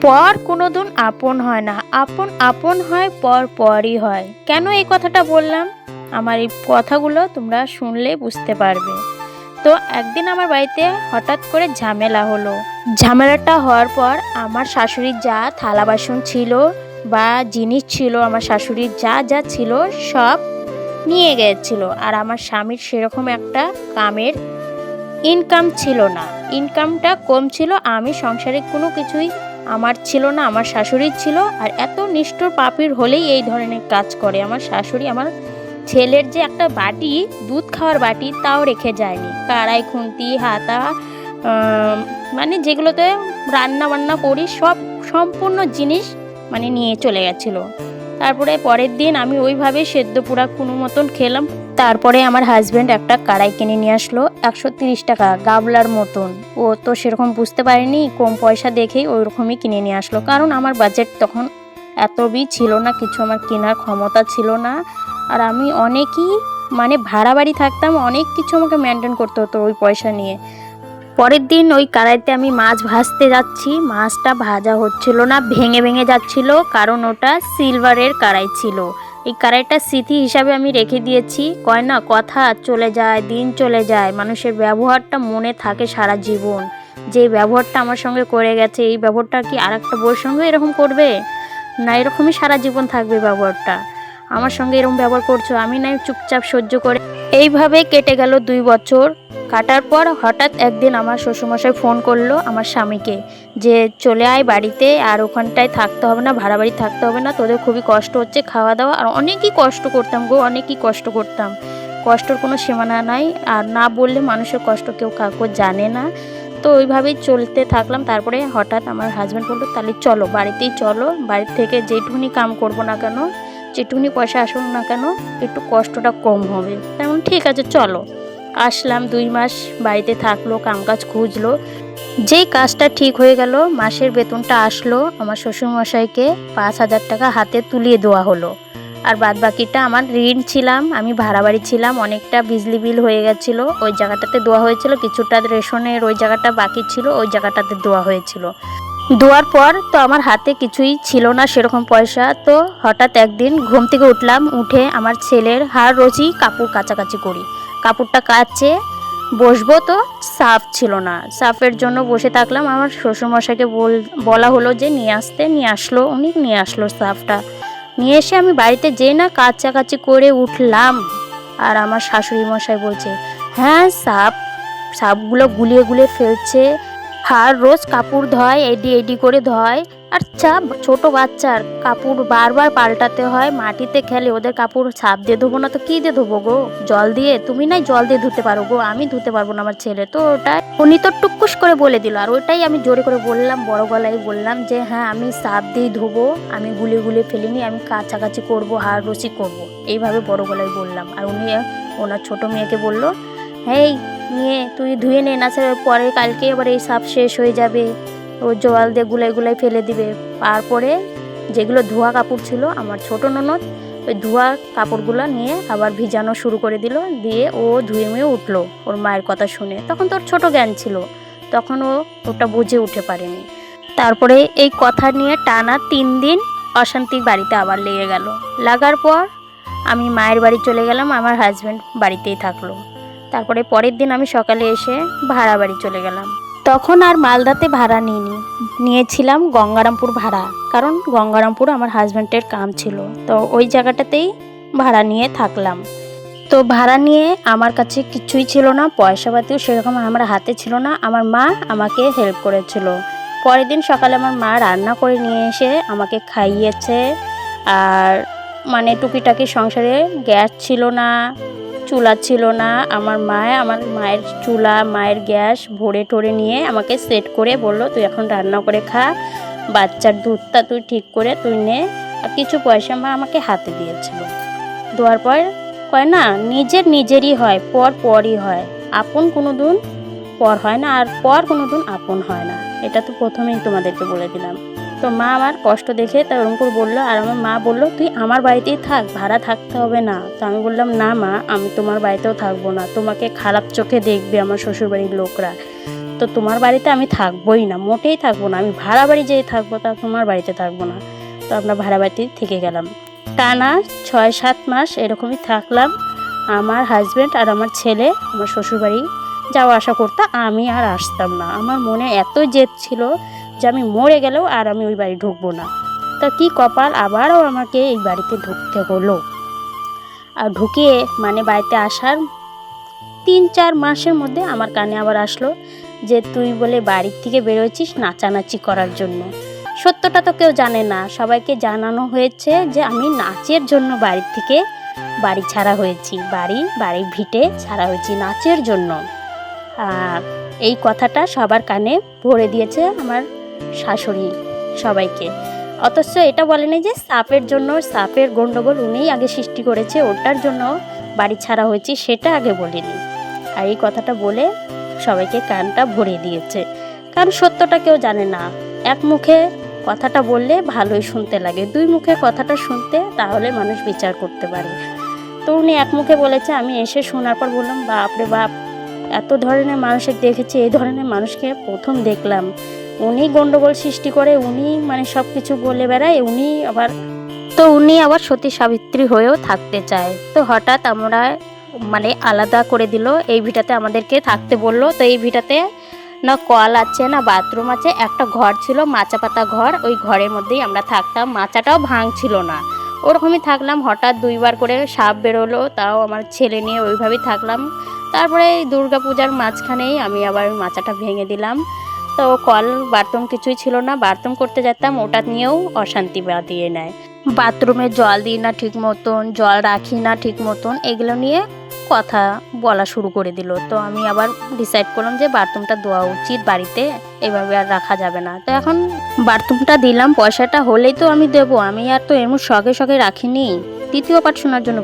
পর কোনোদিন আপন হয় না, আপন আপন হয়, পর পরই হয়। কেন এই কথাটা বললাম? আমার এই কথাগুলো তোমরা শুনলে বুঝতে পারবে। তো একদিন আমার বাড়িতে হঠাৎ করে ঝামেলা হলো। ঝামেলাটা হওয়ার পর আমার শাশুড়ির যা থালা বাসন ছিল বা জিনিস ছিল, আমার শাশুড়ির যা যা ছিল সব নিয়ে গেছিল। আর আমার স্বামীর সেরকম একটা কামের ইনকাম ছিল না, ইনকামটা কম ছিল। আমি সংসারে কোনো কিছুই আমার ছিল না, আমার শাশুড়ির ছিল। আর এত নিষ্ঠুর পাপির হলেই এই ধরনের কাজ করে আমার শাশুড়ি। আমার ছেলের যে একটা বাটি, দুধ খাওয়ার বাটি, তাও রেখে যায়নি। কড়াই, খুন্তি, হাতা, মানে যেগুলোতে রান্না বান্না করি সব সম্পূর্ণ জিনিস মানে নিয়ে চলে গেছিলো। তারপরে পরের দিন আমি ওইভাবে সেদ্ধ পোড়া কোনো মতন খেলাম। তারপরে আমার হাজব্যান্ড একটা কড়াই কিনে নিয়ে আসলো 130 টাকা, গাবলার মতন। ও তো সেরকম বুঝতে পারেনি, কম পয়সা দেখেই ওই রকমই কিনে নিয়ে আসলো। কারণ আমার বাজেট তখন এতই ছিল না, কিছু আমার কেনার ক্ষমতা ছিল না। আর আমি অনেকই মানে ভাড়া বাড়ি থাকতাম, অনেক কিছু আমাকে মেনটেন করতে হতো ওই পয়সা নিয়ে। পরের দিন ওই কড়াইতে আমি মাছ ভাজতে যাচ্ছি, মাছটা ভাজা হচ্ছিল না, ভেঙে ভেঙে যাচ্ছিল। কারণ ওটা সিলভারের কড়াই ছিল। এই কড়াইটা স্মৃতি হিসাবে আমি রেখে দিয়েছি। কয় না, কথা চলে যায়, দিন চলে যায়, মানুষের ব্যবহারটা মনে থাকে সারা জীবন। যে ব্যবহারটা আমার সঙ্গে করে গেছে, এই ব্যবহারটা কি আর একটা বউর সঙ্গে এরকম করবে? না, এরকমই সারা জীবন থাকবে ব্যবহারটা। আমার সঙ্গে এরকম ব্যবহার করছো, আমি না চুপচাপ সহ্য করে। এইভাবে কেটে গেল 2 বছর। কাটার পর হঠাৎ একদিন আমার শ্বশুরমশাই ফোন করলো আমার স্বামীকে, যে চলে আয় বাড়িতে, আর ওখানটায় থাকতে হবে না, ভাড়া বাড়ি থাকতে হবে না, তোদের খুবই কষ্ট হচ্ছে খাওয়া দাওয়া। আর অনেকই কষ্ট করতাম গো, অনেকই কষ্ট করতাম, কষ্টর কোনো সীমানা নাই। আর না বললে মানুষের কষ্ট কেউ কাউকে জানে না। তো ওইভাবেই চলতে থাকলাম। তারপরে হঠাৎ আমার হাজব্যান্ড বললো, তাহলে চলো বাড়িতেই চলো, বাড়ির থেকে যেটুকুনি কাম করবো না কেন, যেটুকুনি পয়সা আসুক না কেন, একটু কষ্টটা কম হবে। তেমন ঠিক আছে চলো। আসলাম, 2 মাস বাড়িতে থাকলো, কামকাজ খুঁজলো। যেই কাজটা ঠিক হয়ে গেল, মাসের বেতনটা আসলো, আমার শ্বশুরমশাইকে 5,000 টাকা হাতে তুলিয়ে দেওয়া হলো। আর বাদ বাকিটা আমার ঋণ ছিলাম, আমি ভাড়া বাড়ি ছিলাম, অনেকটা বিজলি বিল হয়ে গেছিলো, ওই জায়গাটাতে দেওয়া হয়েছিল। কিছুটা রেশনের ওই জায়গাটা বাকি ছিল, ওই জায়গাটাতে দেওয়া হয়েছিল। দেওয়ার পর তো আমার হাতে কিছুই ছিল না সেরকম পয়সা। তো হঠাৎ একদিন ঘুম থেকে উঠলাম, উঠে আমার ছেলের হার রোজই কাপড় কাচাকাচি করি, কাপড়টা কাচে বসবো, তো সার্ফ ছিল না। সার্ফের জন্য বসে থাকলাম। আমার শ্বশুরমশাইকে বলা হলো যে নিয়ে আসতে, নিয়ে আসলো, উনি নিয়ে আসলো সার্ফটা। নিয়ে এসে আমি বাড়িতে যেই না কাচাকাচি করে উঠলাম, আর আমার শাশুড়ি মশাই বলছে, হ্যাঁ সার্ফগুলো গুলিয়ে গুলিয়ে ফেলছে, আর রোজ কাপড় ধয়, এডি এডি করে ধয়। আচ্ছা, ছোট বাচ্চার কাপড় বারবার পাল্টাতে হয়, মাটিতে খেলে, ওদের কাপড় ছাপ দিয়ে ধোবো না তো কি দিয়ে ধোবো গো? জল দিয়ে? তুমি নাই জল দিয়ে ধুতে পারো গো, আমি ধুতে পারবো না, আমার ছেলে। তো ওটা উনি তো টুকুস করে বলে দিল। আর ওইটাই আমি জোরে করে বললাম, বড় গলায় বললাম যে হ্যাঁ আমি সাপ দিয়ে ধোবো, আমি গুলিয়ে গুলিয়ে ফেলিনি, আমি কাছাকাছি করবো, হাড় রসি করবো, এইভাবে বড় গলায় বললাম। আর উনি ওনার ছোট মেয়েকে বললো, হেই নিয়ে তুই ধুয়ে নে, না স্যার পরে কালকে আবার এই সাপ শেষ হয়ে যাবে, ও জল দিয়ে গুলাই গুলাই ফেলে দিবে। তারপরে যেগুলো ধোয়া কাপড় ছিল, আমার ছোট ননদ ওই ধোয়া কাপড়গুলো নিয়ে আবার ভিজানো শুরু করে দিল, দিয়ে ও ধুয়ে মুয়ে উঠলো ওর মায়ের কথা শুনে। তখন তোর ছোট জ্ঞান ছিল, তখন ও ওটা বুঝে উঠে পারেনি। তারপরে এই কথা নিয়ে টানা 3 দিন অশান্তি বাড়িতে আবার লেগে গেল। লাগার পর আমি মায়ের বাড়ি চলে গেলাম, আমার হাজব্যান্ড বাড়িতেই থাকলো। তারপরে পরের দিন আমি সকালে এসে ভাড়া বাড়ি চলে গেলাম। তখন আর মালদাতে ভাড়া নিইনি, নিয়েছিলাম গঙ্গারামপুর ভাড়া। কারণ গঙ্গারামপুর আমার হাজব্যান্ডের কাম ছিল, তো ওই জায়গাটাতেই ভাড়া নিয়ে থাকলাম। তো ভাড়া নিয়ে আমার কাছে কিছুই ছিল না, পয়সাপাতিও সেরকম আমার হাতে ছিল না। আমার মা আমাকে হেল্প করেছিল। পরের দিন সকালে আমার মা রান্না করে নিয়ে এসে আমাকে খাইয়েছে। আর মানে টুকিটাকি সংসারে গ্যাস ছিল না, চুলা ছিল না। আমার মায়ের চুলা, মায়ের গ্যাস ভরে টরে নিয়ে আমাকে সেট করে বললো, তুই এখন রান্না করে খা, বাচ্চার দুধটা তুই ঠিক করে তুই নে। আর কিছু পয়সা মা আমাকে হাতে দিয়েছিল। দেওয়ার পর কয় না, নিজেরই হয়, পরই হয়। আপন কোনোদিন পর হয় না, আর পর কোনোদিন আপন হয় না। এটা তো প্রথমেই তোমাদেরকে বলে দিলাম। তো মা আমার কষ্ট দেখে তাই ওরকম করে বললো। আর আমার মা বললো, তুই আমার বাড়িতেই থাক, ভাড়া থাকতে হবে না। তো আমি বললাম, না মা, আমি তোমার বাড়িতেও থাকবো না, তোমাকে খারাপ চোখে দেখবে আমার শ্বশুরবাড়ির লোকরা। তো তোমার বাড়িতে আমি থাকবোই না, মোটেই থাকবো না, আমি ভাড়া বাড়ি যেয়ে থাকবো, তা তোমার বাড়িতে থাকবো না। তো আমরা ভাড়া বাড়িতেই থেকে গেলাম। টানা 6-7 মাস এরকমই থাকলাম। আমার হাজব্যান্ড আর আমার ছেলে আমার শ্বশুরবাড়ি যাওয়া আসা করতে, আমি আর আসতাম না। আমার মনে এত জেদ ছিল যে আমি মরে গেলেও আর আমি ওই বাড়ি ঢুকবো না। তা কি কপাল, আবারও আমাকে এই বাড়িতে ঢুকতে হলো। আর ঢুকিয়ে মানে বাড়িতে আসার 3-4 মাসের মধ্যে আমার কানে আবার আসলো যে তুই বলে বাড়ির থেকে বেরোচ্ছিস নাচানাচি করার জন্য। সত্যটা তো কেউ জানে না, সবাইকে জানানো হয়েছে যে আমি নাচের জন্য বাড়ির থেকে বাড়ি ছাড়া হয়েছি, বাড়ির ভিটে ছাড়া হয়েছি নাচের জন্য। আর এই কথাটা সবার কানে ভরে দিয়েছে আমার শাশুড়ি সবাইকে। অথচ এটা বলেনি যে সাপের গন্ডগোল উনিই আগে সৃষ্টি করেছে, ওটার জন্য বাড়ি ছাড়া হয়েছি, সেটা আগে বলিনি। আর এই কথাটা বলে সবাইকে কানটা ভরে দিয়েছে। কারণ সত্যটা কেউ জানে না, এক মুখে কথাটা বললে ভালোই শুনতে লাগে, 2 মুখে কথাটা শুনতে তাহলে মানুষ বিচার করতে পারে। তো উনি এক মুখে বলেছে, আমি এসে শোনার পর বললাম বাপরে বাপ, এত ধরনের মানুষের দেখেছি, এই ধরনের মানুষকে প্রথম দেখলাম। উনি গন্ডগোল সৃষ্টি করে, উনি মানে সব কিছু বলে বেড়ায়, উনি আবার সতী সাবিত্রী হয়েও থাকতে চায়। তো হঠাৎ আমরা মানে আলাদা করে দিল, এই ভিটাতে আমাদেরকে থাকতে বললো। তো এই ভিটাতে না কল আছে না বাথরুম আছে, একটা ঘর ছিল মাচা পাতা ঘর, ওই ঘরের মধ্যেই আমরা থাকতাম। মাচাটাও ভাঙছিল না, ওরকমই থাকলাম। হঠাৎ 2 বার করে সাপ বেরোলো, তাও আমার ছেলে নিয়ে ওইভাবেই থাকলাম। তারপরে দুর্গা পূজার মাঝখানেই আমি আবার মাচাটা ভেঙে দিলাম। তো কল বাথরুম কিছুই ছিল না, বাথরুম করতে যেতাম, ওটা নিয়েও অশান্তি বাঁধিয়ে নেয়। বাথরুমে জল দিই না ঠিক মতন, জল রাখি না ঠিক মতন, এগুলো নিয়ে কথা বলা শুরু করে দিল। তো আমি আবার ডিসাইড করলাম যে বাথরুমটা দেওয়া উচিত বাড়িতে, এভাবে আর রাখা যাবে না। তো এখন বাথরুমটা দিলাম, পয়সাটা হলেই তো আমি দেবো, আমি আর তো এমন শখে রাখিনি। 3য় পার্ট শোনার জন্য